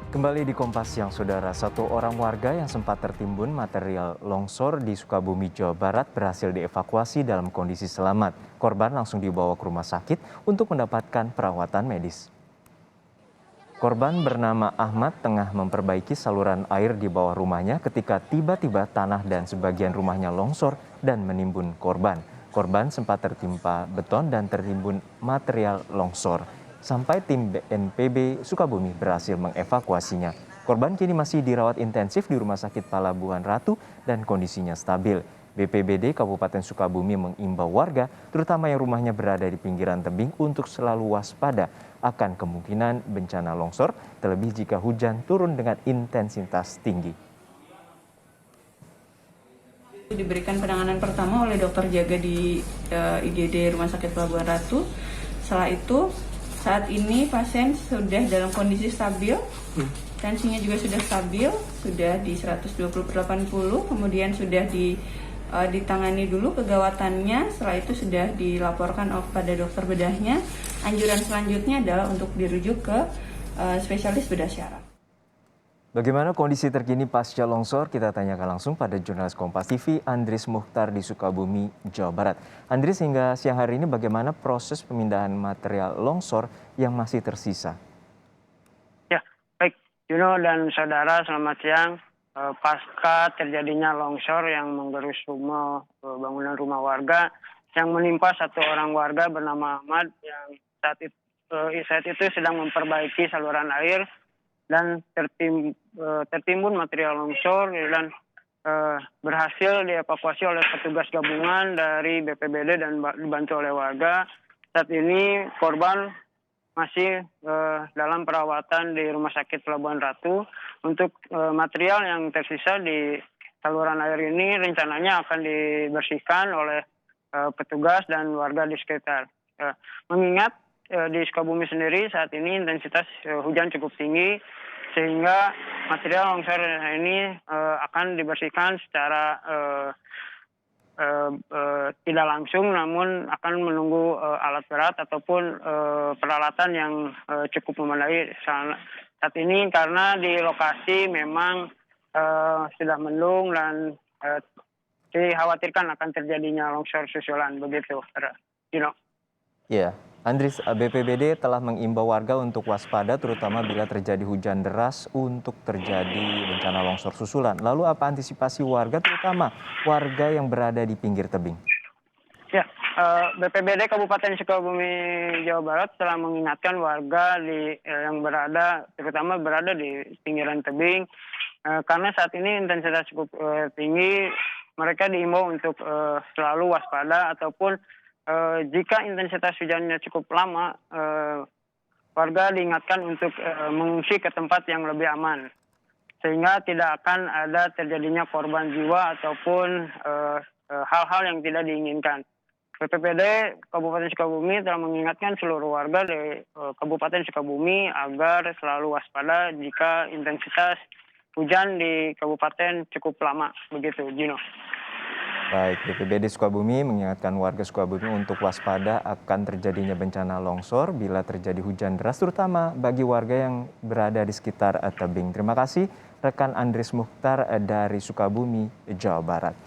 Kembali di Kompas Siang, Saudara. Satu orang warga yang sempat tertimbun material longsor di Sukabumi, Jawa Barat berhasil dievakuasi dalam kondisi selamat. Korban langsung dibawa ke rumah sakit untuk mendapatkan perawatan medis. Korban bernama Ahmad tengah memperbaiki saluran air di bawah rumahnya ketika tiba-tiba tanah dan sebagian rumahnya longsor dan menimbun korban. Korban sempat tertimpa beton dan tertimbun material longsor. Sampai tim BNPB Sukabumi berhasil mengevakuasinya. Korban kini masih dirawat intensif di Rumah Sakit Palabuhan Ratu dan kondisinya stabil. BPBD Kabupaten Sukabumi mengimbau warga, terutama yang rumahnya berada di pinggiran tebing, untuk selalu waspada akan kemungkinan bencana longsor, terlebih jika hujan turun dengan intensitas tinggi. Diberikan penanganan pertama oleh dokter jaga di IGD Rumah Sakit Palabuhan Ratu. Setelah itu, saat ini pasien sudah dalam kondisi stabil, tensinya juga sudah stabil, sudah di 120/80, kemudian sudah ditangani dulu kegawatannya. Setelah itu sudah dilaporkan pada dokter bedahnya. Anjuran selanjutnya adalah untuk dirujuk ke spesialis bedah syaraf. Bagaimana kondisi terkini pasca longsor? Kita tanyakan langsung pada jurnalis Kompas TV, Andris Mukhtar di Sukabumi, Jawa Barat. Andris, hingga siang hari ini bagaimana proses pemindahan material longsor yang masih tersisa? Ya, baik. Juno dan saudara, selamat siang. Pasca terjadinya longsor yang menggerus bangunan rumah warga yang menimpa satu orang warga bernama Ahmad yang saat itu sedang memperbaiki saluran air dan tertimbun material longsor dan berhasil dievakuasi oleh petugas gabungan dari BPBD dan dibantu oleh warga. Saat ini korban masih dalam perawatan di Rumah Sakit Palabuhan Ratu. Untuk material yang tersisa di saluran air ini rencananya akan dibersihkan oleh petugas dan warga di sekitar. Mengingat di Sukabumi sendiri saat ini intensitas hujan cukup tinggi, sehingga material longsor ini akan dibersihkan secara tidak langsung, namun akan menunggu alat berat ataupun peralatan yang cukup memadai saat ini, karena di lokasi memang sudah mendung dan dikhawatirkan akan terjadinya longsor susulan, begitu, Dino. Ya, Andris, BPBD telah mengimbau warga untuk waspada terutama bila terjadi hujan deras untuk terjadi bencana longsor susulan. Lalu apa antisipasi warga, terutama warga yang berada di pinggir tebing? Ya, BPBD Kabupaten Sukabumi, Jawa Barat telah mengingatkan warga yang terutama berada di pinggiran tebing, karena saat ini intensitas cukup tinggi. Mereka diimbau untuk selalu waspada, ataupun jika intensitas hujannya cukup lama, warga diingatkan untuk mengungsi ke tempat yang lebih aman, sehingga tidak akan ada terjadinya korban jiwa ataupun hal-hal yang tidak diinginkan. BPBD Kabupaten Sukabumi telah mengingatkan seluruh warga di Kabupaten Sukabumi agar selalu waspada jika intensitas hujan di kabupaten cukup lama, begitu, Gino. Baik, BPBD Sukabumi mengingatkan warga Sukabumi untuk waspada akan terjadinya bencana longsor bila terjadi hujan deras, terutama bagi warga yang berada di sekitar tebing. Terima kasih rekan Andris Mukhtar dari Sukabumi, Jawa Barat.